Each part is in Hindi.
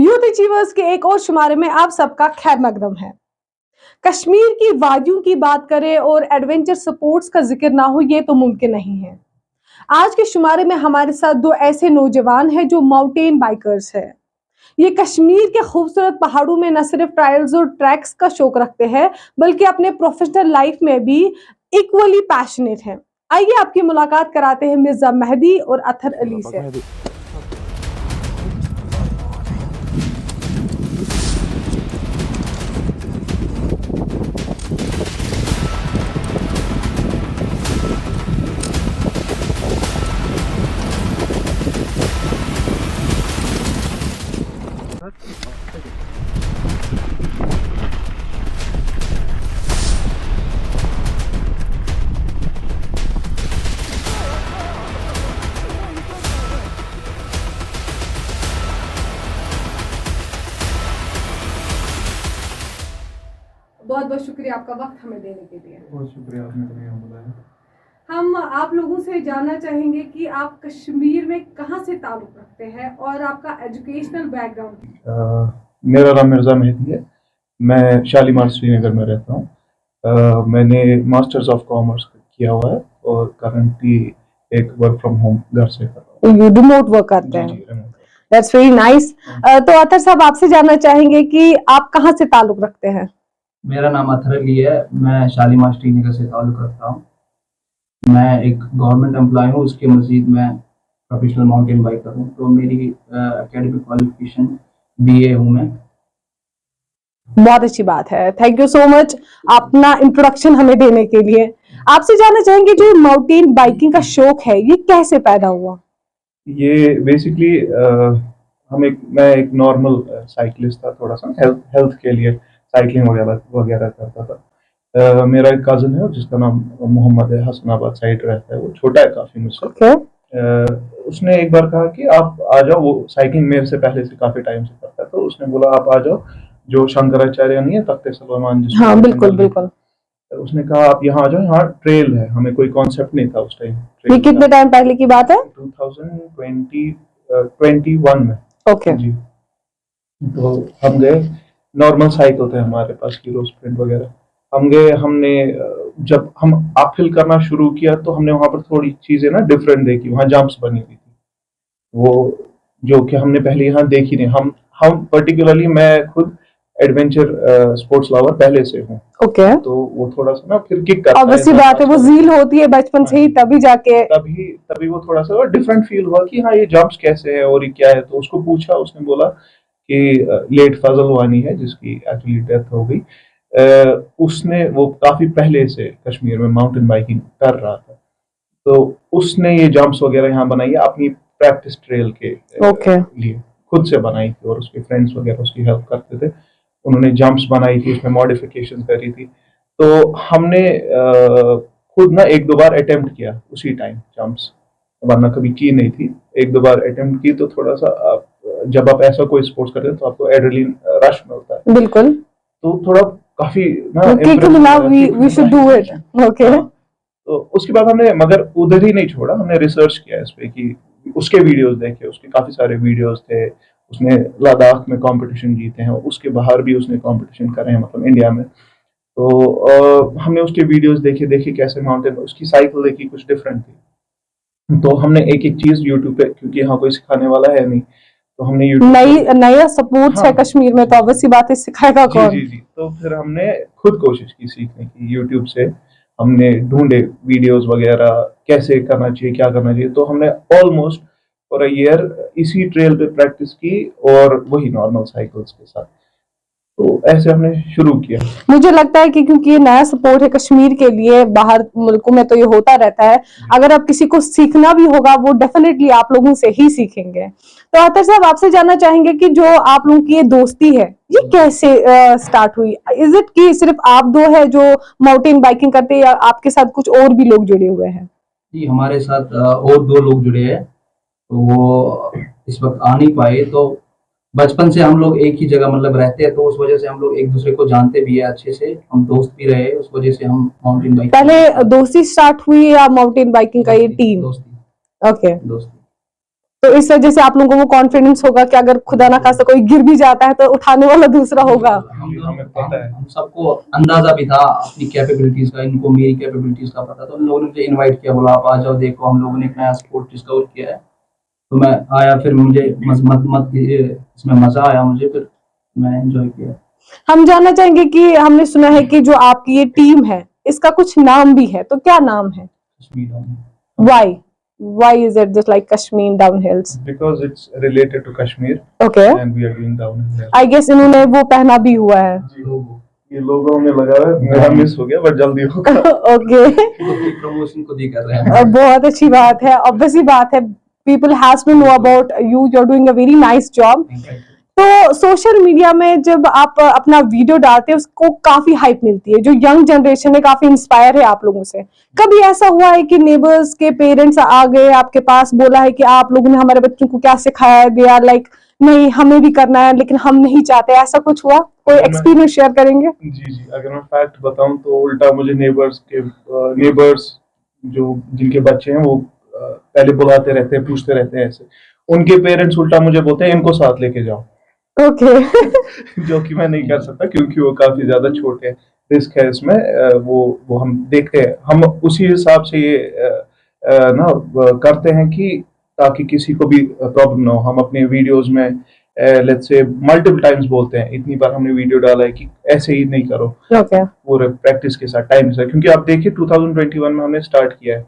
यूथ अचीवर्स के एक और शुमारे में आप सबका खैर मकदम है। कश्मीर की वादियों की बात करें और एडवेंचर स्पोर्ट्स का जिक्र ना हो ये तो मुमकिन नहीं है। आज के शुमारे में हमारे साथ दो ऐसे नौजवान हैं जो माउंटेन बाइकर्स हैं। ये कश्मीर के खूबसूरत पहाड़ों में न सिर्फ ट्रायल्स और ट्रैक्स का शौक रखते हैं बल्कि अपने प्रोफेशनल लाइफ में भी इक्वली पैशनेट हैं। आइए आपकी मुलाकात कराते हैं मिर्जा मेहदी और अतहर अली से। बहुत बहुत शुक्रिया आपका वक्त हमें देने के लिए। बहुत शुक्रिया, आपने हमें यहाँ बुलाया। हम आप लोगों से जानना चाहेंगे कि आप कश्मीर में कहाँ से ताल्लुक़ रखते हैं और आपका एजुकेशनल बैकग्राउंड। मेरा नाम मिर्जा मेहदी है। मैं शालीमार श्रीनगर में रहता हूँ। मैंने मास्टर्स ऑफ कॉमर्स किया हुआ है और करंटली एक वर्क फ्रॉम होम घर से कर रहा हूँ। यू रिमोट वर्क करते हैं। That's very nice. तो अतर साहब आपसे जानना चाहेंगे कि आप कहाँ से ताल्लुक़ रखते हैं। मेरा नाम अतहर अली है। मैं शालीमार श्रीनगर से ताल्लुक़ रखता हूँ। मैं एक गवर्नमेंट एम्प्लॉय हूँ, उसके मजीद मैं प्रोफेशनल माउंटेन बाइकर हूँ। तो मेरी एकेडमिक क्वालिफिकेशन BA हूँ मैं। बहुत अच्छी बात है। थैंक यू सो मच अपना इंट्रोडक्शन हमें देने के लिए। आपसे जानना चाहेंगे जो माउंटेन बाइकिंग का शौक है ये कैसे पैदा हुआ। ये बेसिकली मैं एक नॉर्मल साइकिलिस्ट था, थोड़ा सा हेल्थ के लिए साइकिलिंग वगैरह करता था। मेरा एक कज़न है जिसका नाम मोहम्मद है, हसनाबाद साइड रहता है। वो छोटा है काफ़ी मुझसे। उसने एक बार कहा कि आप आ जाओ। वो साइकिलिंग मेरे से पहले से काफ़ी टाइम से करता है, तो उसने बोला आप आ जाओ। जो शंकराचार्य नहीं है, तख्ते सुलेमान, हाँ बिल्कुल बिल्कुल। उसने कहा आप यहाँ आ जाओ, यहाँ ट्रेल है। हमें कोई कॉन्सेप्ट नहीं था उस टाइम। ये कितने टाइम पहले की बात है? 2021 में। ओके जी। तो हम गए, नॉर्मल साइकिल थे हमारे पास, हीरो स्प्रिंट वगैरह। हम गए, हमने जब हम अपहिल करना शुरू किया तो हमने वहाँ पर थोड़ी चीज़ें ना डिफरेंट देखी। वहाँ जंप्स बनी हुई थी, वो जो कि हमने पहले यहाँ देखी नहीं। हम पर्टिकुलरली, मैं खुद एडवेंचर स्पोर्ट्स लवर पहले से हूँ। ओके। तो वो थोड़ा सा ना फिर किक करता है। ऑब्वियसली बात है, वो जील होती है बचपन से ही, तभी जाके तभी वो थोड़ा सा डिफरेंट फील हुआ कि हाँ ये जंप्स कैसे है और ये क्या है। तो उसको पूछा, उसने बोला कि लेट फजल वानी है जिसकी एक्चुअली डेथ हो गई। उसने वो काफी पहले से कश्मीर में माउंटेन बाइकिंग कर रहा था, तो उसने ये जंप्स वगैरह यहाँ बनाई है अपनी प्रैक्टिस ट्रेल के लिए, खुद से बनाई थी। और उसके फ्रेंड्स वगैरह उसकी हेल्प करते थे। उन्होंने जंप्स बनाई थी, उसमें मॉडिफिकेशन करी थी। तो हमने खुद ना एक दो बार अटेम्प्ट किया उसी टाइम जंप्स, वरना कभी की नहीं थी। एक दो बार अटेम्प्ट की तो थोड़ा सा जब आप ऐसा कोई स्पोर्ट्स करते हैं तो आपको एड्रेनलिन रश मिलता है। बिल्कुल। तो थोड़ा काफी ना we should do it. Okay. तो उसके बाद हमने, मगर उधर ही नहीं छोड़ा, हमने रिसर्च किया इस पे कि उसके वीडियोस देखे। उसके काफी सारे वीडियोस थे। उसने लद्दाख में कंपटीशन जीते हैं, उसके बाहर भी उसने कंपटीशन करे हैं, मतलब इंडिया में। तो हमने उसके वीडियोस देखे कैसे माउंटेन, उसकी साइकिल देखी, कुछ डिफरेंट थी। तो हमने एक एक चीज यूट्यूब पे, क्योंकि यहाँ कोई सिखाने वाला है नहीं, तो हमने नया सपोर्ट्स है कश्मीर में, तो ऑब्वियसली बात है सिखाएगा कौन। जी। तो फिर हमने खुद कोशिश की सीखने की यूट्यूब से। हमने ढूंढे वीडियोस वगैरह कैसे करना चाहिए, क्या करना चाहिए। तो हमने ऑलमोस्ट फॉर अ ईयर इसी ट्रेल पे प्रैक्टिस की, और वही नॉर्मल साइकिल्स के साथ। तो ऐसे हमने शुरू किया। मुझे लगता है कि क्योंकि ये नया सपोर्ट है कश्मीर के लिए, बाहर मुल्कों में तो ये होता रहता है। अगर आप किसी को सीखना भी होगा वो डेफिनेटली आप लोगों से ही सीखेंगे। तो अतर साहब आपसे जानना चाहेंगे कि जो आप लोगों की ये दोस्ती है ये कैसे स्टार्ट हुई। इज इट कि सिर्फ आप दो है जो माउंटेन बाइकिंग करते हैं, या आपके साथ कुछ और भी लोग जुड़े हुए हैं? जी, हमारे साथ और 2 लोग जुड़े हैं। तो वो इस वक्त आ नहीं पाए। तो बचपन से हम लोग एक ही जगह मतलब रहते हैं, तो उस वजह से हम लोग एक दूसरे को जानते भी है अच्छे से, हम दोस्त भी रहे। उस वजह से हम माउंटेन बाइकिंग पहले दोस्ती स्टार्ट हुई या माउंटेन बाइकिंग का ये टीम? दोस्ती। ओके। दोस्ती। तो इस वजह से आप लोगों को वो कॉन्फिडेंस होगा कि अगर खुदा ना खास्ता कोई गिर भी जाता है तो उठाने वाला दूसरा होगा। हमें पता है। हम सबको अंदाजा भी था अपनी कैपेबिलिटीज का, इनको मेरी कैपेबिलिटीज का पता, तो उन लोगों ने मुझे इनवाइट किया, बोला आप आ जाओ, देखो हम लोगों ने एक नया स्पोर्ट डिस्कवर किया है। तो मैं आया, फिर मुझे इसमें मजा आया मुझे, फिर मैं एंजॉय किया। हम जानना चाहेंगे कि हमने सुना है कि जो आपकी ये टीम है इसका कुछ नाम भी है, तो क्या नाम है? कश्मीर में। Why is it just like Kashmir downhills? Because it's related to Kashmir Okay. and we are doing downhill there. I guess इन्होंने वो पहना भी हुआ है। ये लोगों में लगा है, मेरा मिस हो गया बट जल्दी होगा। ओके, प्रमोशन खुद ही कर रहे हैं। बहुत अच्छी बात है, ऑब्वियसली बात है, people has to know about you, you're doing a very nice job। तो सोशल मीडिया में जब आप अपना वीडियो डालते हैं उसको काफी हाइप मिलती है, जो यंग जनरेशन है काफी इंस्पायर है आप लोगों से। कभी ऐसा हुआ है कि नेबर्स के पेरेंट्स आ गए आपके पास, बोला है कि आप लोगों ने हमारे बच्चों को क्या सिखाया, दे आर लाइक नहीं हमें भी करना है लेकिन हम नहीं चाहते, ऐसा कुछ हुआ? कोई एक्सपीरियंस शेयर करेंगे? जी, अगर मैं फैक्ट बताऊं तो उल्टा मुझे नेबर्स जो जिनके बच्चे हैं वो पहले बुलाते रहते हैं, पूछते रहते हैं, ऐसे उनके पेरेंट्स उल्टा मुझे बोलते हैं इनको साथ लेके जाओ। ओके। जो कि मैं नहीं कर सकता क्योंकि वो काफी ज्यादा छोटे हैं, रिस्क है इसमें। वो हम देखते हैं, हम उसी हिसाब से ये करते हैं कि ताकि किसी को भी प्रॉब्लम ना हो। हम अपने वीडियोस में लेट्स से मल्टीपल टाइम्स बोलते हैं, इतनी बार हमने वीडियो डाला है कि ऐसे ही नहीं करो। ओके। पूरे प्रैक्टिस के साथ, टाइम के साथ, क्योंकि आप देखिए 2021 में हमने स्टार्ट किया है,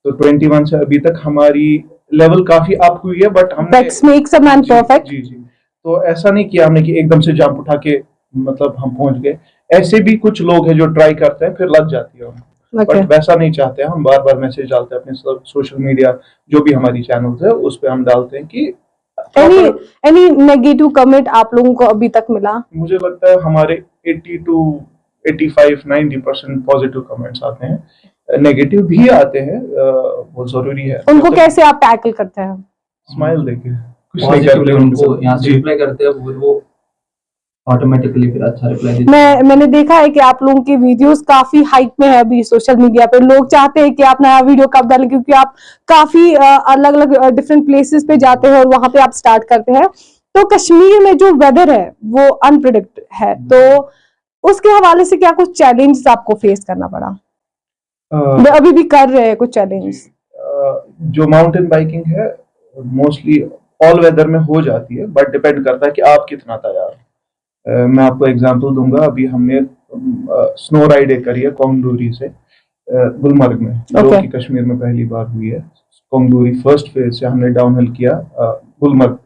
तो 21 से अभी तक हमारी लेवल काफी अप हुई है, बट हमने That makes a man perfect। जी तो ऐसा नहीं किया हमने कि एकदम से जंप उठा के मतलब हम पहुंच गए। ऐसे भी कुछ लोग हैं जो ट्राई करते हैं फिर लग जाती है उनको, बट वैसा नहीं चाहते। हम बार बार मैसेज डालते हैं अपने सोशल मीडिया जो भी हमारी चैनल्स है उस पे हम डालते हैं कि एनी नेगेटिव कमेंट आप लोगों को अभी तक मिला? मुझे लगता है हमारे 80 to 85-90% पॉजिटिव कमेंट्स आते हैं, नेगेटिव भी आते हैं, वो जरूरी है। उनको कैसे आप टैकल करते हैं? स्माइल देके कुछ नहीं पॉजिटिवली करते उनको यहाँ से रिप्लाई करते हैं, फिर वो ऑटोमेटिकली फिर अच्छा रिप्लाई देते हैं। मैंने देखा है कि आप लोगों की वीडियोस काफी हाइप में है अभी सोशल मीडिया पे, लोग चाहते हैं कि आप नया वीडियो कब डालें, क्योंकि आप काफी अलग अलग डिफरेंट प्लेसेस पे जाते हैं और वहां पे आप स्टार्ट करते हैं। तो कश्मीर में जो वेदर है वो अनप्रिडिक्ट है, तो उसके हवाले से क्या कुछ चैलेंजेस आपको फेस करना पड़ा? अभी भी कर रहे हैं कुछ चैलेंज? जो माउंटेन बाइकिंग है मोस्टली ऑल वेदर में हो जाती है, बट डिपेंड करता है कि आप कितना तैयार हो। मैं आपको एग्जांपल दूंगा, अभी हमने स्नो राइड एक करी है कोंगडूरी से गुलमर्ग में, जो कि कश्मीर में पहली बार हुई है। कोंगडूरी फर्स्ट फेज से हमने डाउनहिल किया गुलमर्ग,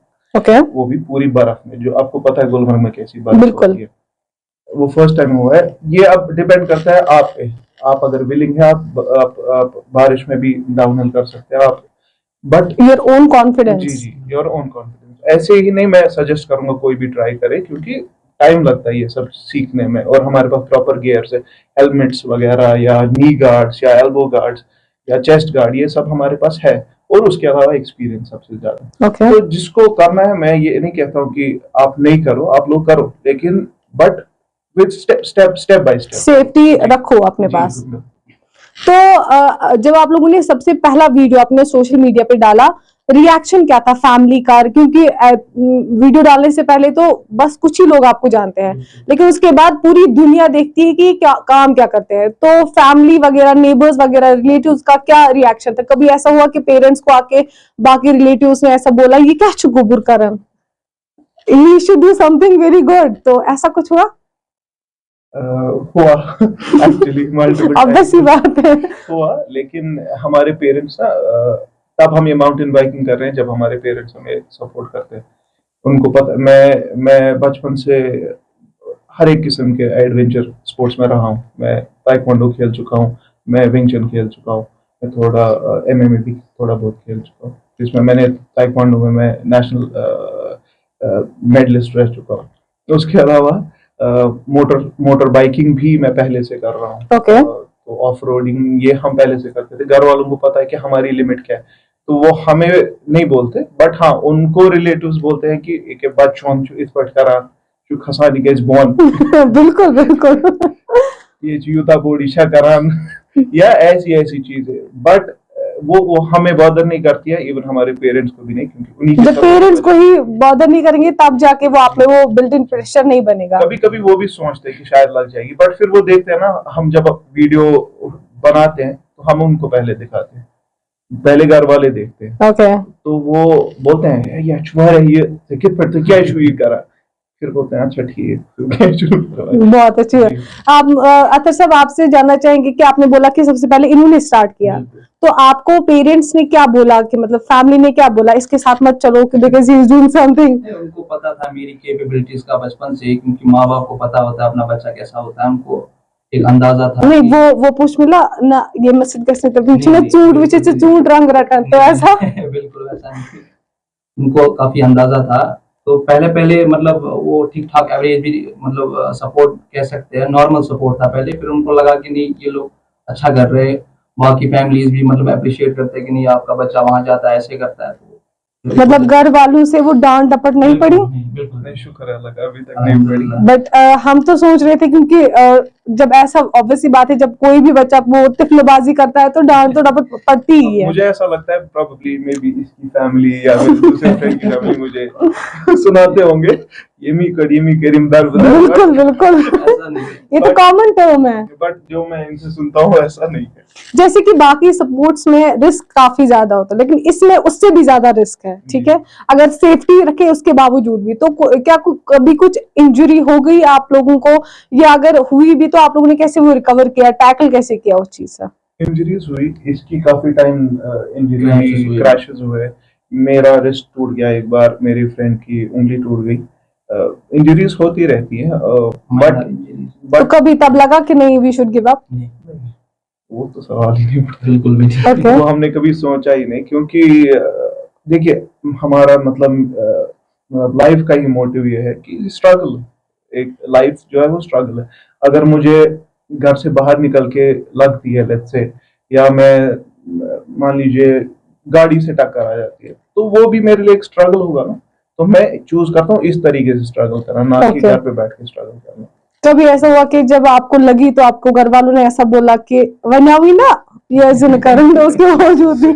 वो भी पूरी बर्फ में, जो आपको पता है गुलमर्ग में कैसी बर्फ होती है, वो फर्स्ट टाइम हुआ है। ये अब डिपेंड करता है आप पे, आप अगर विलिंग है आप बारिश में भी डाउनहिल कर सकते हैं आप, बट योर ओन कॉन्फिडेंस। जी योर ओन कॉन्फिडेंस। ऐसे ही नहीं मैं सजेस्ट करूंगा कोई भी ट्राई करे, क्योंकि टाइम लगता है ये सब सीखने में, और हमारे पास प्रॉपर गियर्स है, हेलमेट्स वगैरह या नी गार्ड्स या एल्बो गार्ड्स या चेस्ट गार्ड, ये सब हमारे पास है, और उसके अलावा एक्सपीरियंस सबसे ज्यादा। तो जिसको करना है, मैं ये नहीं कहता हूँ कि आप नहीं करो, आप लोग करो, लेकिन but with step by step safety रखो अपने पास। तो जब आप लोगों ने सबसे पहला वीडियो अपने सोशल मीडिया पे डाला, रिएक्शन क्या था फैमिली का? क्योंकि वीडियो डालने से पहले तो बस कुछ ही लोग आपको जानते हैं, लेकिन उसके बाद पूरी दुनिया देखती है कि क्या काम क्या करते हैं। तो फैमिली वगैरह, नेबर्स वगैरह, रिलेटिव्स का क्या रिएक्शन था? कभी ऐसा हुआ कि पेरेंट्स को आके बाकी रिलेटिव्स ने ऐसा बोला ये क्या चुगुबुर Karan, he should do something very good, तो ऐसा कुछ हुआ? हुआ एक्चुअली ऑब्वियसली बात है, हुआ, लेकिन हमारे पेरेंट्स ना, तब हम ये माउंटेन बाइकिंग कर रहे हैं जब हमारे पेरेंट्स हमें सपोर्ट करते हैं। उनको पता मैं बचपन से हर एक किस्म के एडवेंचर स्पोर्ट्स में रहा हूँ। मैं ताइक्वांडो खेल चुका हूँ, मैं विंग चन खेल चुका हूँ, मैं थोड़ा MMA भी थोड़ा बहुत खेल चुका हूँ, जिसमें मैंने ताइक्वांडो में मैं नेशनल मेडलिस्ट रह चुका हूँ। उसके अलावा मोटर बाइकिंग भी मैं पहले से कर रहा हूँ। तो ऑफ रोडिंग ये हम पहले से करते थे। घर वालों को पता है कि हमारी लिमिट क्या है, तो वो हमें नहीं बोलते, बट हाँ उनको रिलेटिव्स बोलते हैं कि बच्चों इस पर करा जो खसानी के बोन बिल्कुल बिल्कुल ये यूता बोड़ी करान या ऐसी चीजें। बट वो हमें बॉदर नहीं करती है, इवन हमारे पेरेंट्स को भी नहीं, क्योंकि उन्हीं जब पेरेंट्स को ही बॉदर नहीं करेंगे तब जाके वो आप में वो बिल्ट इन प्रेशर नहीं बनेगा। कभी कभी वो भी सोचते हैं कि शायद लग जाएगी, बट फिर वो देखते हैं ना, हम जब वीडियो बनाते हैं तो हम उनको पहले दिखाते हैं, पहले घर वाले देखते हैं, ओके तो वो बोलते हैं ये छुआ रही है कित पर, तो क्या छुई करा, फिर बोलते हैं अच्छा ठीक है, फिर क्या शुरू करवाएं। बहुत अच्छी बात। आप अतर साहब आपसे जानना चाहेंगे कि आपने बोला कि सबसे पहले इन्होंने स्टार्ट किया, तो आपको पेरेंट्स ने क्या बोला कि मतलब फैमिली ने क्या बोला इसके साथ मत चलो कि because he is doing something? उनको पता था मेरी कैपेबिलिटीज का बचपन से, क्योंकि माँ बाप को पता होता है अपना बच्चा कैसा होता है, उनको एक अंदाजा था नहीं कि- वो पुश मिला ना ये मस्जिद कैसे तो नहीं, पिछले नहीं, चूड़ विच बिल्कुल चूड़ रंग रटन तो ऐसा बिल्कुल वैसा नहीं, उनको काफी अंदाजा था। तो पहले पहले मतलब वो ठीक ठाक एवरेज भी मतलब सपोर्ट कह सकते हैं, नॉर्मल सपोर्ट था पहले, फिर उनको लगा कि नहीं ये लोग अच्छा कर रहे हैं, बाकी फैमिलीज भी मतलब अप्रिशिएट करते हैं कि नहीं आपका बच्चा वहां जाता है ऐसे करता है, तो मतलब घर वालों से वो डांट डपट नहीं पड़ी? बिल्कुल नहीं, शुक्र है अल्लाह का, अभी तक नहीं पड़ी। बट हम तो सोच रहे थे क्योंकि जब ऐसा ऑब्वियसली बात है जब कोई भी बच्चा वो तिफलबाजी करता है तो डांट तो डपट पड़ती ही है। मुझे ऐसा लगता है प्रोबेबली मे बी इसकी फैमिली या मेरे दूसरे फ्रेंड की फैमिली मुझे सुनाते होंगे ये मी करीम दार बिल्कुल बिल्कुल ऐसा नहीं है। ये तो कॉमन टर्म है। बट जो मैं इनसे सुनता हूँ ऐसा नहीं है। जैसे कि बाकी स्पोर्ट्स में रिस्क काफी ज्यादा होता है लेकिन इसमें उससे भी ज्यादा रिस्क है, ठीक है, अगर सेफ्टी रखे उसके बावजूद भी तो क्या कभी कुछ इंजरी हो गई आप लोगों को, या अगर हुई भी तो आप लोगों ने कैसे वो रिकवर किया, टैकल कैसे किया उस चीज से? इंजरीज हुई, इसकी काफी टाइम Crashes इंजरी हुए। क्रैशेस हुए, मेरा रिस्ट टूट गया एक बार, मेरी फ्रेंड की उंगली टूट गई, इंजरीज होती रहती है, हमारा बट injuries- तो बट कभी तब लगा कि नहीं वी शुड गिव अप? वो तो सवाल ही नहीं उठता। बिल्कुल भी नहीं। ओके वो हमने कभी सोचा ही नहीं, क्योंकि देखिए हमारा मतलब लाइफ का ही मोटिव ये है कि स्ट्रगल, एक लाइफ जो है वो स्ट्रगल है। अगर मुझे घर से बाहर निकल के लगती है लेट्स से, या मैं मान लीजिए गाड़ी से टक्कर आ जाती है, तो वो भी मेरे लिए एक स्ट्रगल होगा ना, तो मैं चूज करता हूँ इस तरीके से स्ट्रगल करना, ना कि Okay. घर पे बैठ के स्ट्रगल करना। कभी ऐसा हुआ कि जब आपको लगी तो आपको घर वालों ने ऐसा बोला कि वरना हुई ना ये जिन करन दो उसके बावजूद भी?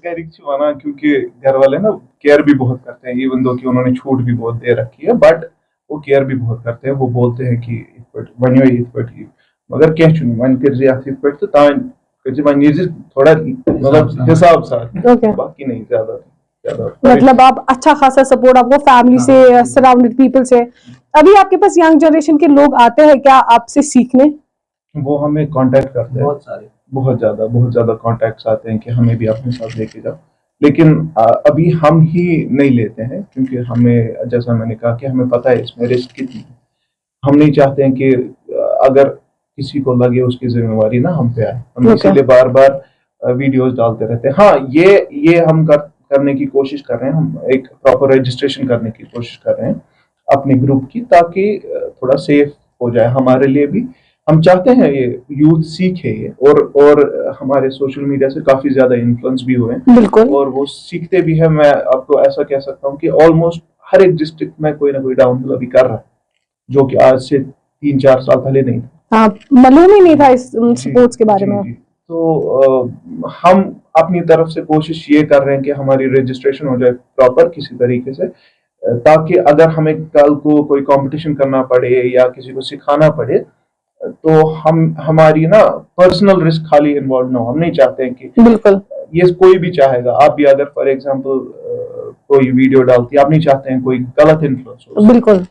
गरीब छुआना, क्योंकि घर वाले ना केयर भी बहुत करते हैं, इवन दो कि उन्होंने छूट भी बहुत दे रखी है, बट वो केयर भी बहुत करते हैं। वो बोलते हैं कि मगर क्या चुन मन कर जे आखिर पर तो तान कर जे मन ये थोड़ा मतलब हिसाब साथ, ओके बाकी नहीं ज्यादा ज्यादा। मतलब आप अच्छा खासा सपोर्ट आपको फैमिली से, सराउंडेड पीपल से। अभी आपके पास यंग जनरेशन के लोग आते हैं क्या आपसे सीखने? वो हमें कांटेक्ट करते हैं, बहुत सारे बहुत ज्यादा कॉन्टैक्ट्स आते हैं कि हमें भी अपने साथ लेके जाओ, लेकिन अभी हम ही नहीं लेते हैं, क्योंकि हमें, जैसा मैंने कहा, कि हमें पता है इसमें रिस्क कितनी है। हम नहीं चाहते हैं कि अगर किसी को लगे उसकी जिम्मेवारी ना हम पे आए, हम Okay. इसीलिए बार बार वीडियोस डालते रहते हैं। हाँ, ये हम करने की कोशिश कर रहे हैं, हम एक प्रॉपर रजिस्ट्रेशन करने की कोशिश कर रहे हैं अपने ग्रुप की, ताकि थोड़ा सेफ हो जाए हमारे लिए भी। हम चाहते हैं ये यूथ सीखे ये, और हमारे सोशल मीडिया से काफी ज्यादा इन्फ्लुएंस भी हुए हैं, बिल्कुल और वो सीखते भी है। मैं आपको ऐसा कह सकता हूँ कि ऑलमोस्ट हर एक डिस्ट्रिक्ट में कोई ना कोई डाउनहिल अभी कर रहा है, जो कि आज से 3-4 साल पहले नहीं था। हाँ मालूम ही नहीं था इस जी, स्पोर्ट्स के बारे जी, में। जी। तो हम अपनी तरफ से कोशिश ये कर रहे हैं कि हमारी रजिस्ट्रेशन हो जाए प्रॉपर किसी तरीके से, ताकि अगर हमें कल को कोई कंपटीशन करना पड़े या किसी को सिखाना पड़े, तो हमारी ना पर्सनल रिस्क खाली इन्वॉल्व ना हो। हम नहीं चाहते हैं कि बिल्कुल ये कोई भी चाहेगा, आप भी अगर फॉर एग्जांपल कोई वीडियो डालती है, आप नहीं चाहते हैं कोई गलत इन्फ्लुएंस हो। बिल्कुल।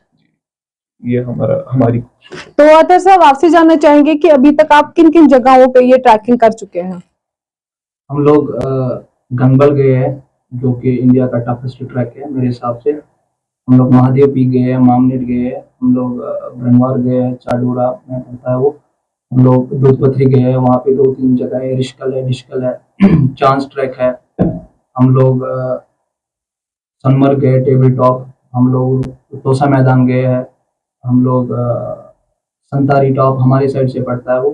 ये हमारी कोशिश है। तो अतर साहब आपसे जानना चाहेंगे कि अभी तक आप किन किन जगहों पे ये ट्रैकिंग कर चुके हैं? हम लोग गंगबल गए हैं, जो कि इंडिया का टफेस्ट ट्रैक है मेरे हिसाब से। हम लोग महादेव पीक गए हैं, मामनेट गए हैं, हम लोग ब्रह्मवार गए हैं, चाडोरा में पड़ता है वो। हम लोग दूध पथरी गए हैं, वहाँ पे 2-3 जगह है, रिश्कल है चांस ट्रैक है। हम लोग सनमर्ग गए, टेबल टॉप, हम लोग तोसा मैदान गए हैं, हम लोग संतारी टॉप हमारे साइड से पड़ता है वो,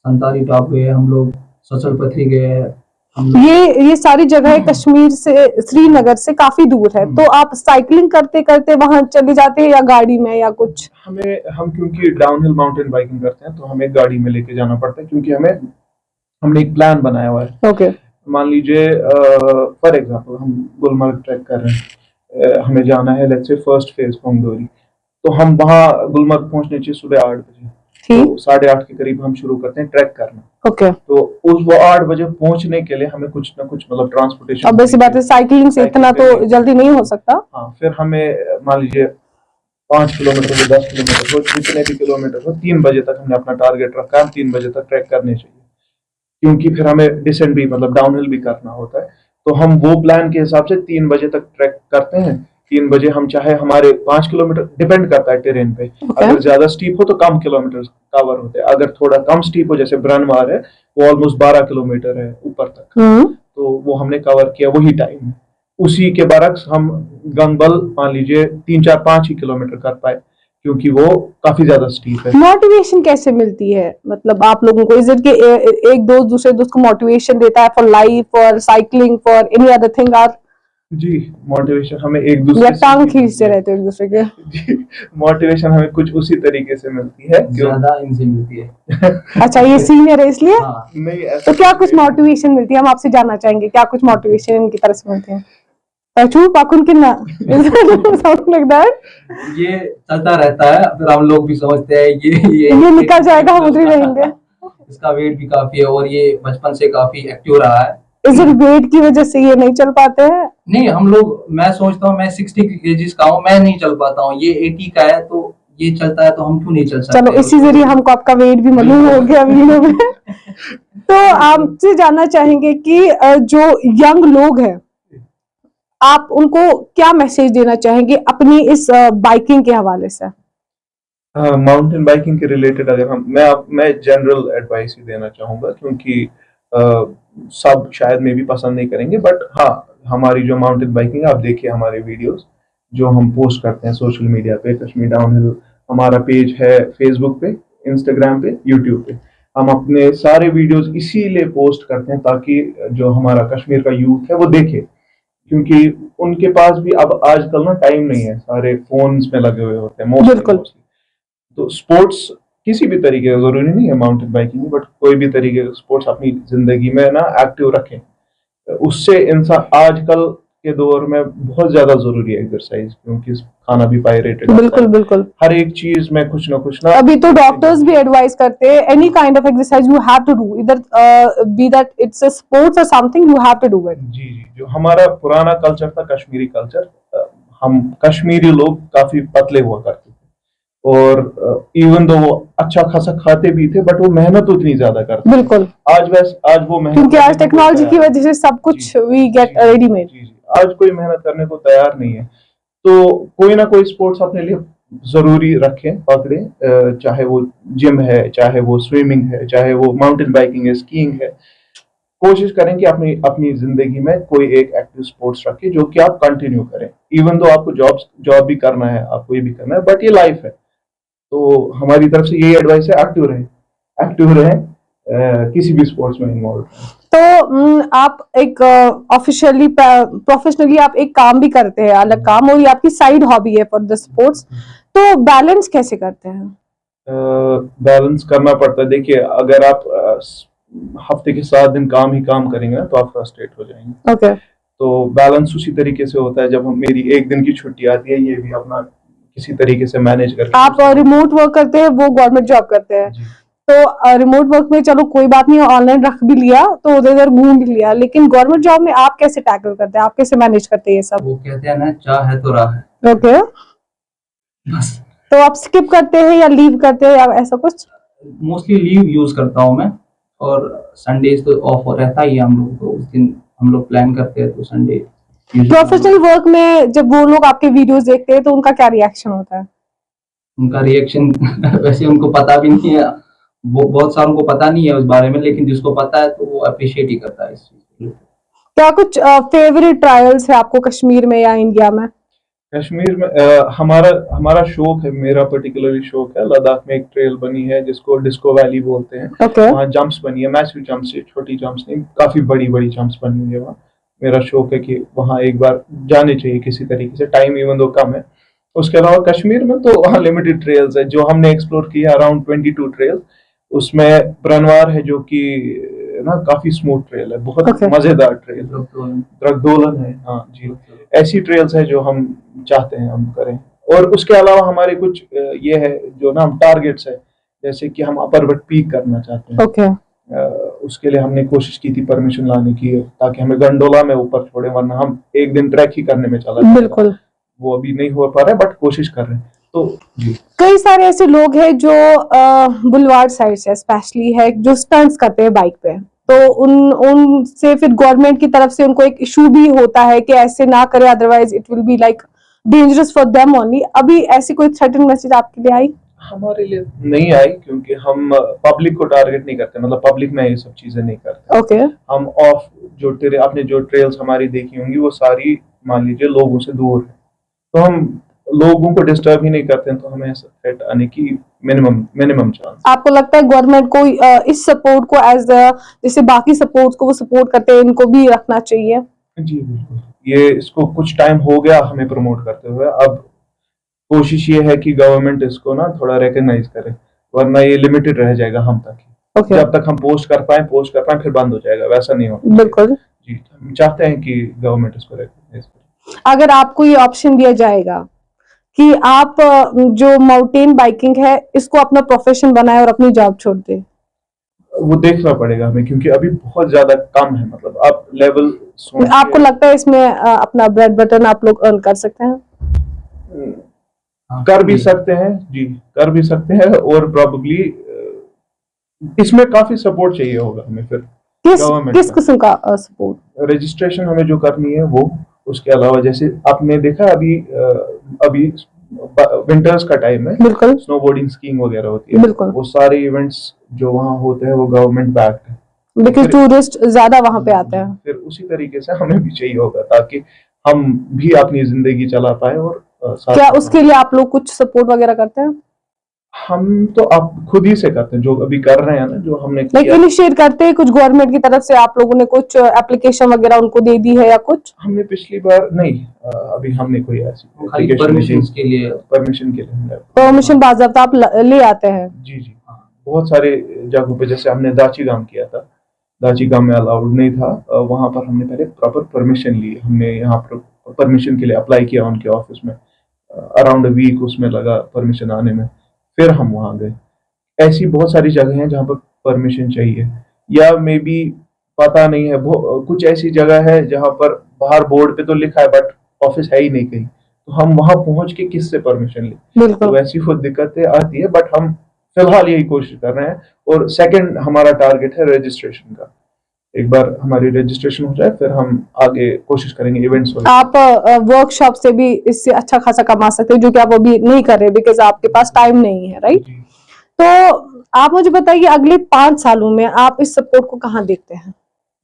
संतारी टॉप गए, हम लोग ससल पथरी गए हैं। ये सारी जगह कश्मीर से, श्रीनगर से काफी दूर है, तो आप साइकिलिंग करते करते वहां चले जाते हैं या गाड़ी में या कुछ? हम क्योंकि डाउनहिल माउंटेन बाइकिंग करते हैं, तो हमें गाड़ी में लेके जाना पड़ता है, क्योंकि हमने एक प्लान बनाया हुआ है। ओके मान लीजिए फॉर एग्जांपल हम गुलमर्ग ट्रैक कर रहे हैं, हमें जाना है लेट्स से फर्स्ट फेज पोंगडोरी, तो हम वहाँ गुलमर्ग पहुंचने चाहिए सुबह 8 बजे, ठीक। तो 8:30 के करीब हम शुरू करते हैं ट्रैक करना। ओके। तो उस वो 8 बजे पहुंचने के लिए हमें कुछ ना कुछ मतलब ट्रांसपोर्टेशन, अब ऐसी बात है, साइकिलिंग से इतना तो जल्दी नहीं हो सकता। हाँ, फिर हमें मान लीजिए 5 किलोमीटर हो, 10 किलोमीटर हो, जितने भी किलोमीटर हो, 3 बजे तक हमने अपना टारगेट रखा है, 3 बजे तक ट्रैक करने चाहिए, क्योंकि फिर हमें डिसेंड भी मतलब डाउनहिल भी करना होता है। तो हम वो प्लान के हिसाब से 3 बजे तक ट्रैक करते हैं। 3 बजे हम चाहे हमारे 5 किलोमीटर, डिपेंड करता है टेरेन पे, अगर ज्यादा स्टीप हो तो कम किलोमीटर कवर होते हैं, अगर थोड़ा कम स्टीप हो जैसे ब्रनवार है वो ऑलमोस्ट 12 किलोमीटर है ऊपर तक, तो वो हमने कवर किया वही टाइम में। उसी के बरक्स हम गंगबल मान लीजिए 3, 4, 5 ही किलोमीटर कर पाए, क्योंकि वो काफी ज्यादा स्टीप है। मोटिवेशन कैसे मिलती है, मतलब आप लोगों को? इज इट कि एक दोस्त दूसरे दोस्त को मोटिवेशन देता है for life, for cycling, for any other thing? R G, motivation हमें एक दूसरे या से टांग खींचते रहते हो एक दूसरे के? जी, मोटिवेशन हमें कुछ उसी तरीके से मिलती है, ज्यादा इनसे मिलती है। अच्छा, ये सीनियर है इसलिए? हाँ। नहीं ऐसा तो क्या कुछ मोटिवेशन मिलती है, हम आपसे जानना चाहेंगे, क्या कुछ मोटिवेशन इनकी तरफ से मिलती है? चुप पाकुन किन्ना something like that? ये चलता रहता है, फिर हम लोग भी समझते हैं ये निकल जाएगा, हम उधर ही रहेंगे। इसका वेट भी काफी है और ये बचपन से काफी एक्टिव रहा है। इस वेट की वजह से ये नहीं चल पाते हैं? नहीं, हम लोग, मैं सोचता हूँ मैं 60 केजीज का हूँ, मैं नहीं चल पाता हूँ, ये 80 का है, तो ये चलता है तो हम क्यों नहीं चल सकते? चलो, इसी जरिए हमको आपका वेट भी मालूम हो गया वीडियो में। तो आपसे जानना चाहेंगे कि जो यंग लोग हैं, आप उनको क्या मैसेज देना चाहेंगे अपनी इस बाइकिंग के हवाले से? माउंटेन बाइकिंग के रिलेटेड अगर मैं जनरल एडवाइस ही देना चाहूंगा, क्योंकि सब शायद में भी पसंद नहीं करेंगे, बट हाँ, हमारी जो माउंटेन बाइकिंग है, आप देखिए हमारे वीडियोस जो हम पोस्ट करते हैं सोशल मीडिया पे, कश्मीर डाउनहिल, हमारा पेज है फेसबुक पे, इंस्टाग्राम पे, यूट्यूब पे। हम अपने सारे वीडियोस इसीलिए पोस्ट करते हैं ताकि जो हमारा कश्मीर का यूथ है वो देखे, क्योंकि उनके पास भी अब आजकल ना टाइम नहीं है, सारे फोन्स में लगे हुए होते हैं मोस्टली। तो स्पोर्ट्स किसी भी तरीके का, जरूरी नहीं है माउंटेन बाइकिंग, बट कोई भी तरीके का स्पोर्ट्स अपनी जिंदगी में ना एक्टिव रखें। उससे इंसान आजकल के दौर में बहुत ज्यादा जरूरी है एक्सरसाइज, क्योंकि खाना भी पायरेटेड, बिल्कुल बिल्कुल, हर एक चीज में कुछ ना कुछ ना। अभी तो डॉक्टर्स भी एडवाइस करते हैं any kind of exercise you have to do, either be that it's a sports or something, you have to do it. जी जी, जो हमारा पुराना कल्चर था, कश्मीरी कल्चर, हम कश्मीरी लोग काफी पतले हुआ करते थे, और इवन दो वो अच्छा खासा खाते भी थे, बट वो मेहनत उतनी ज्यादा करते। बिल्कुल। आज वो मेहनत, क्योंकि आज टेक्नोलॉजी की वजह से सब कुछ वी गेट रेडीमेड। आज कोई मेहनत करने को तैयार नहीं है, तो कोई ना कोई स्पोर्ट्स अपने लिए जरूरी रखें, पकड़े, चाहे वो जिम है, चाहे वो स्विमिंग है, चाहे वो माउंटेन बाइकिंग है, स्कीइंग है। कोशिश करें कि अपनी अपनी जिंदगी में कोई एक एक्टिव स्पोर्ट्स रखें जो कि आप कंटिन्यू करें, इवन दो आपको जॉब भी करना है, आपको ये भी करना है, बट ये लाइफ है। तो हमारी तरफ से यही एडवाइस है, एक्टिव रहे, किसी भी स्पोर्ट्स में इन्वॉल्व रहें। तो आप एक ऑफिशियली प्रोफेशनली आप एक काम भी करते हैं, अलग काम, और ये आपकी साइड हॉबी है फॉर द स्पोर्ट्स, तो बैलेंस कैसे करते हैं? बैलेंस करना पड़ता है। देखिए, अगर आप हफ्ते के 7 दिन काम ही काम करेंगे ना, तो आप फ्रस्ट्रेट हो जाएंगे। ओके। तो बैलेंस उसी तरीके से होता है, जब मेरी एक दिन की छुट्टी आती है, ये भी अपना किसी तरीके से मैनेज करके। आप रिमोट वर्क करते हैं, वो गवर्नमेंट जॉब करते हैं, तो रिमोट वर्क में चलो कोई बात नहीं, ऑनलाइन रख भी लिया तो उधर उधर घूम भी लिया, लेकिन गवर्नमेंट जॉब में आप कैसे टैकल करते हैं, आप कैसे मैनेज करते हैं ये सब? वो कहते हैं ना, चाह है तो राह है। ओके। बस। तो आप स्किप करते हैं या लीव करते हैं या ऐसा कुछ? मोस्टली लीव यूज करता हूँ मैं, और संडेज तो ऑफ रहता ही है हम लोग, तो उस दिन हम लोग प्लान करते हैं, तो संडे। प्रोफेशनल वर्क में जब वो लोग आपके वीडियोस देखते हैं तो उनका क्या रिएक्शन होता है? उनका रिएक्शन वैसे उनको पता भी नहीं है, वो बहुत सारों को पता नहीं है उस बारे में, लेकिन जिसको पता है तो वो अप्रिशिएट ही करता है इस चीज को। क्या कुछ फेवरेट ट्रायल्स है आपको कश्मीर में या इंडिया में? कश्मीर में हमारा शौक है, मेरा पर्टिकुलरली शौक है, लद्दाख में एक ट्रेल बनी है जिसको डिस्को वैली बोलते हैं। वहाँ जंप्स बनी है, मैसिव जंप्स, छोटी जंप्स नहीं, काफी बड़ी बड़ी जंप्स बनी हुई है वहाँ। मेरा शौक है कि वहाँ एक बार जाने चाहिए किसी तरीके से, टाइम इवन दो कम है। उसके अलावा कश्मीर में तो वहाँ लिमिटेड ट्रेल्स है जो हमने एक्सप्लोर किया, अराउंड 22 ट्रेल्स। उसमें ब्रनवार है जो कि ना काफी स्मूथ ट्रेल है, बहुत Okay. मजेदार ट्रेल, तो द्रगदोलन है। हाँ जी, ऐसी ट्रेल्स है जो हम चाहते हैं हम करें। और उसके अलावा हमारे कुछ ये है जो ना हम टारगेट्स है, जैसे कि हम अपर पीक करना चाहते हैं। ओके उसके लिए हमने कोशिश की थी परमिशन लाने की, ताकि हमें गंडोला में ऊपर छोड़े, वरना हम एक दिन ट्रैक ही करने में चला जाएगा। बिल्कुल। वो अभी नहीं हो पा रहा है, बट कोशिश कर रहे हैं। तो जी, कई सारे ऐसे लोग हैं जो बुलवार्ड साइड से स्पेशली है जो स्टंट्स करते हैं बाइक पे, तो उनसे फिर गवर्नमेंट की तरफ से उनको एक इशू भी होता है कि ऐसे ना करें, otherwise it will be like dangerous for them only. अभी ऐसी कोई थ्रेटन मैसेज आपके लिए आई? हमारे लिए नहीं आई, क्योंकि हम पब्लिक को टारगेट नहीं करते, मतलब पब्लिक में ये सब चीजें नहीं करते। ओके हम ऑफ जो आपने जो ट्रेल्स हमारी देखी होंगी वो सारी मान लीजिए लोगों से दूर है, तो हम लोगों को डिस्टर्ब ही नहीं करते हैं, तो हमें ऐसा थ्रेट आने की मिनिमम चांस। आपको लगता है गवर्नमेंट को इस सपोर्ट को एज जैसे बाकी सपोर्ट को वो सपोर्ट करते हैं, इनको भी रखना चाहिए? जी बिल्कुल, ये इसको कुछ टाइम हो गया हमें प्रमोट करते हुए, अब कोशिश ये है कि गवर्नमेंट इसको ना थोड़ा रिकग्नाइज करे, वरना ये लिमिटेड रह जाएगा हम तक ही। ओके जब तक हम पोस्ट कर पाए फिर बंद हो जाएगा, वैसा नहीं होगा। बिल्कुल। जी, हम चाहते हैं कि गवर्नमेंट इसको रिकग्नाइज करे। अगर आपको ये ऑप्शन दिया जाएगा कि आप जो माउंटेन बाइकिंग है इसको अपना प्रोफेशन बनाए और अपनी जॉब छोड़ दे, वो देखना पड़ेगा हमें, क्योंकि अभी बहुत ज्यादा कम है, मतलब आप लेवल आपको लगता है इसमें अपना ब्रेड बटन आप लोग अर्न कर सकते हैं? कर भी सकते हैं जी, कर भी सकते हैं, और प्रोबेबली इसमें काफी सपोर्ट चाहिए होगा हमें फिर गवर्नमेंट किस का। किस्म का सपोर्ट? रजिस्ट्रेशन हमें जो करनी है वो, उसके अलावा जैसे आपने देखा अभी विंटर्स का टाइम है, बिल्कुल स्नोबोर्डिंग, स्कीइंग वगैरह होती है, बिल्कुल। वो सारे इवेंट्स जो वहाँ होते हैं वो गवर्नमेंट बैक्ड है, बिकॉज फिर टूरिस्ट ज्यादा वहां पे आते हैं। फिर उसी तरीके से हमें भी चाहिए होगा, ताकि हम भी अपनी जिंदगी चला पाए। और साथ क्या साथ उसके लिए आप लोग कुछ सपोर्ट वगैरह करते हैं? हम तो आप खुद ही से करते हैं, जो अभी कर रहे हैं ना, जो हमने लाइक किया। इनिशिएट करते हैं कुछ गवर्नमेंट की तरफ से? आप लोगों ने कुछ एप्लीकेशन वगैरह उनको दे दी है या कुछ? हमने पिछली बार नहीं, अभी हमने कोई ऐसी खाली परमिशन के लिए परमिशन के लिए हमने परमिशन बाज़ाब्ता आप ले आते हैं? जी जी, बहुत सारे जगहों पे, जैसे हमने दाची गांव किया था, दाची गांव में अलाउड नहीं था, वहां पर हमने पहले प्रॉपर परमिशन ली, हमने यहाँ पर परमिशन के लिए अप्लाई किया उनके ऑफिस में, अराउंड अ वीक उसमें लगा परमिशन आने में, फिर हम वहां गए। ऐसी बहुत सारी जगह हैं जहाँ पर परमिशन चाहिए, या मे बी पता नहीं है, कुछ ऐसी जगह है जहाँ पर बाहर बोर्ड पे तो लिखा है बट ऑफिस है ही नहीं कहीं, तो हम वहां पहुंच के किससे परमिशन लें? तो बिल्कुल। वैसी वो दिक्कतें आती है, बट हम फिलहाल यही कोशिश कर रहे हैं। और सेकंड हमारा टारगेट है रजिस्ट्रेशन का, एक बार हमारी रजिस्ट्रेशन हो जाए फिर हम आगे कोशिश करेंगे इवेंट्स वगैरह। आप वर्कशॉप से भी इससे अच्छा खासा कमा सकते हो, जो कि आप अभी नहीं कर रहे बिकॉज आपके पास टाइम नहीं है, राइट? जी, तो आप मुझे बताइए अगले 5 सालों में आप इस सपोर्ट को कहाँ देखते हैं?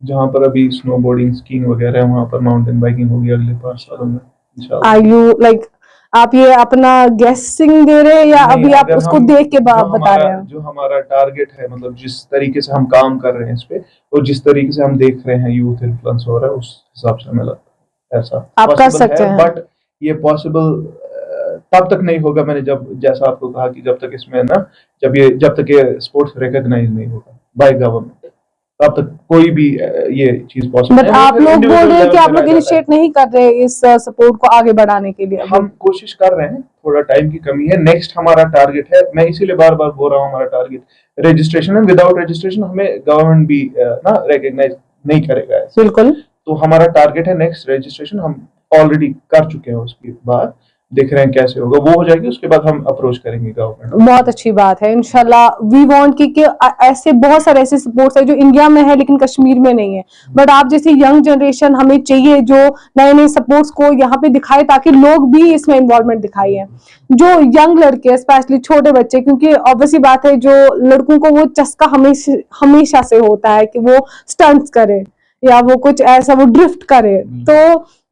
जहाँ पर अभी स्नोबोर्डिंग, स्कीइंग वगैरह है, वहाँ पर माउंटेन बाइकिंग होगी अगले 5 सालों में इंशाल्लाह। आर यू लाइक आप ये अपना गेसिंग दे रहे हैं या नहीं, अभी आप अगर उसको हम देख के बता हमारा रहे हैं? जो हमारा टारगेट है, मतलब जिस तरीके से हम काम कर रहे हैं इस पे, और जिस तरीके से हम देख रहे हैं यूथ इन्फ्लुएंस हो रहा है, उस हिसाब से हमें लगता है ऐसा आप कर पॉसिबल सकते है। हैं। बट ये पॉसिबल तब तक नहीं होगा, मैंने जैसा आपको कहा कि जब तक इसमें ना, जब तक ये स्पोर्ट्स रिकॉग्नाइज नहीं होगा बाय गवर्नमेंट, तब तक कोई भी ये चीज पॉसिबल बट नहीं है। आप फिर लोग बोल individual रहे हैं कि level आप पे लोग रह जाता है। इनिशिएट नहीं कर रहे इस सपोर्ट को आगे बढ़ाने के लिए? हम कोशिश कर रहे हैं, थोड़ा टाइम की कमी है। नेक्स्ट हमारा टारगेट है, मैं इसीलिए बार बार बोल रहा हूँ, हमारा टारगेट रजिस्ट्रेशन है। विदाउट रजिस्ट्रेशन हमें गवर्नमेंट भी ना रिकॉग्नाइज नहीं करेगा ऐसे। बिल्कुल। तो हमारा टारगेट है नेक्स्ट रजिस्ट्रेशन, हम ऑलरेडी कर चुके हैं, उसके बाद देख रहे हैं कैसे होगा, वो हो जाएगी, उसके बाद हम अप्रोच करेंगे गवर्नमेंट। बहुत अच्छी बात है। इंशाल्लाह वी वांट कि ऐसे बहुत सारे ऐसे सपोर्ट्स है जो इंडिया में है लेकिन कश्मीर में नहीं है, बट आप जैसी यंग जनरेशन हमें चाहिए जो नए नए सपोर्ट्स को यहाँ पे दिखाए, ताकि लोग भी इसमें इन्वॉल्वमेंट दिखाइए। जो यंग लड़के स्पेशली छोटे बच्चे, क्योंकि ऑब्वियसली बात है जो लड़कों को वो चस्का हमेशा से होता है कि वो स्टंट्स करे या वो कुछ ऐसा वो ड्रिफ्ट करे, तो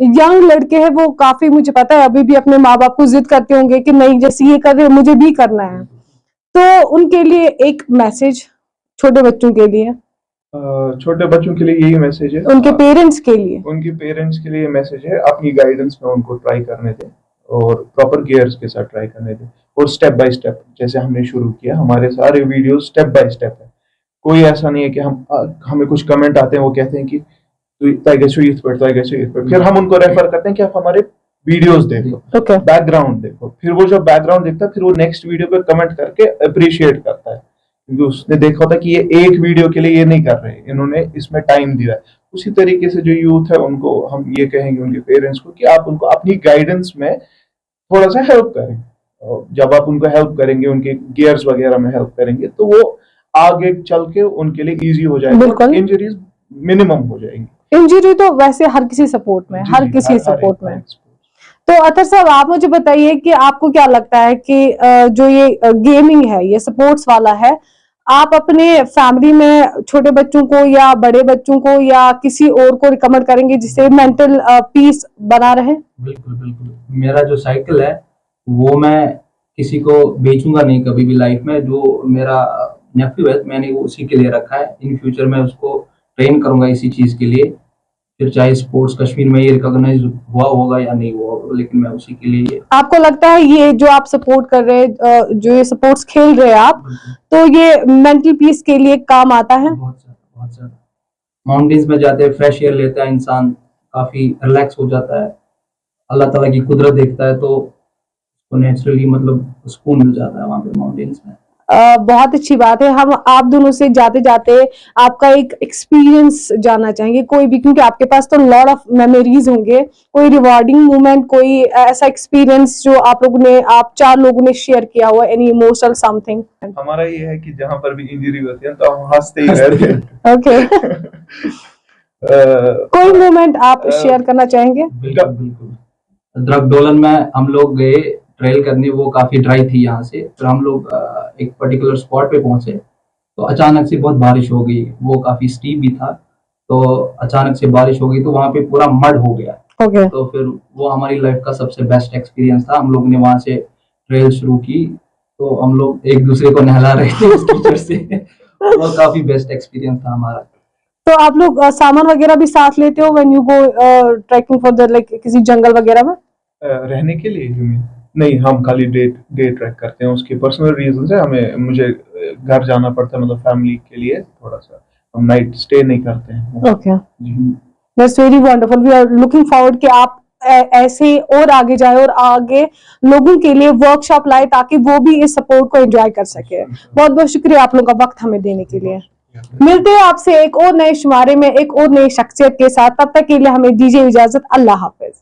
यंग लड़के हैं वो काफी, मुझे पता है अभी भी अपने माँ बाप को जिद करते होंगे कि नहीं जैसे ये कर रहे हैं मुझे भी करना है, तो उनके लिए एक मैसेज छोटे बच्चों के लिए, छोटे बच्चों के लिए यही मैसेज है, उनके पेरेंट्स के लिए। उनके पेरेंट्स के लिए मैसेज है, अपनी गाइडेंस में उनको ट्राई करने दें और प्रॉपर गियर्स के साथ ट्राई करने दें, और स्टेप बाय स्टेप, जैसे हमने शुरू किया, हमारे सारे वीडियोस स्टेप बाय स्टेप है, कोई ऐसा नहीं है कि हमें कुछ कमेंट आते हैं, वो कहते हैं कि फिर हम उनको रेफर करते हैं कि आप हमारे वीडियोस देखो, ओके बैकग्राउंड देखो। फिर वो जो बैकग्राउंड देखता है, फिर वो नेक्स्ट वीडियो पे कमेंट करके अप्रिशिएट करता है, क्योंकि उसने देखा होता है कि ये एक वीडियो के लिए ये नहीं कर रहे, इन्होंने इसमें टाइम दिया है। उसी तरीके से जो यूथ है उनको हम ये कहेंगे, उनके पेरेंट्स को, कि आप उनको अपनी गाइडेंस में थोड़ा सा हेल्प करें। और जब आप उनको हेल्प करेंगे, उनके गियर्स वगैरह में हेल्प करेंगे, तो वो आगे चल के उनके लिए इजी हो जाएगा, बिल्कुल। इंजरीज मिनिमम हो जाएंगी। इंजरी तो वैसे हर किसी सपोर्ट में, जी, हर जी, किसी हर सपोर्ट एक- में। हर एक sport। तो अतर साहब, आप मुझे बताइए कि आपको क्या लगता है कि जो ये गेमिंग है, ये स्पोर्ट्स वाला है, आप अपने फैमिली में छोटे बच्चों को या बड़े बच्चों को या किसी और को रिकमेंड करेंगे जिससे मेंटल पीस बना रहे? बिल्कुल बिल्कुल। मेरा जो साइकिल है वो मैं किसी को बेचूंगा नहीं कभी भी लाइफ में। जो मेरा नेफ्यू है मैंने वो उसी के लिए रखा है। इन फ्यूचर मैं उसको ट्रेन करूंगा इसी चीज के लिए। फिर चाहे स्पोर्ट्स कश्मीर में ये रिकॉग्नाइज हुआ होगा या नहीं हुआ होगा, लेकिन मैं उसी के लिए आपको लगता है ये जो आप सपोर्ट कर रहे हैं, जो ये स्पोर्ट्स खेल रहे हैं आप, तो ये मेंटल पीस के लिए काम आता है? बहुत ज्यादा बहुत ज्यादा। माउंटेन्स में जाते हैं, फ्रेश एयर लेता है इंसान, काफी रिलैक्स हो जाता है, अल्लाह ताला की कुदरत देखता है, तो उसको नेचुरली मतलब सुकून मिल जाता है वहाँ पे माउंटेन्स में। बहुत अच्छी बात है। हम आप दोनों से जाते जाते आपका एक एक्सपीरियंस जानना चाहेंगे, कोई भी, क्योंकि आपके पास तो लॉट ऑफ मेमोरीज होंगे, कोई रिवॉर्डिंग मोमेंट, कोई ऐसा एक्सपीरियंस जो आप 4 लोगों ने शेयर किया हुआ, एनी इमोशनल समथिंग? हमारा ये है कि जहां पर भी इंजरी होती है तो हम हंसते ही रहते हैं। ओके अ, कोई मोमेंट आप शेयर करना चाहेंगे? बिल्कुल बिल्कुल। द्रगडोलन में हम लोग गए ट्रेल करने, वो काफी ड्राई थी यहाँ से। फिर हम लोग एक पर्टिकुलर स्पॉट पे पहुंचे, तो अचानक से बहुत बारिश हो गई। वो काफी स्टीप भी था, तो अचानक से बारिश हो गई तो वहाँ पे पूरा मड हो गया। ओके तो फिर वो हमारी लाइफ का सबसे बेस्ट एक्सपीरियंस था। हम लोग ने वहाँ से ट्रेल शुरू की, तो हम लोग एक दूसरे को नहला रहे थे उस कीचड़ से। वो काफी बेस्ट एक्सपीरियंस था हमारा। तो आप लोग सामान वगैरह भी साथ लेते हो when you go trekking for the like किसी जंगल वगैरह में? रहने के लिए you mean? नहीं, हम खाली डे ट्रैक करते हैं। उसकी पर्सनल रीजन है, मुझे घर जाना पड़ता है, मतलब फैमिली के लिए थोड़ा सा। हम नाइट स्टे नहीं करते हैं। ओके, जी। That's very wonderful. We are looking forward कि आप ऐसे और आगे जाए और आगे लोगों के लिए वर्कशॉप लाए ताकि वो भी इस सपोर्ट को एंजॉय कर सके। बहुत बहुत शुक्रिया आप लोगों का वक्त हमें देने के लिए। मिलते हैं आपसे एक और नए शुमारे में एक और नई शख्सियत के साथ। तब तक के लिए हमें दीजिए इजाजत। अल्लाह हाफिज।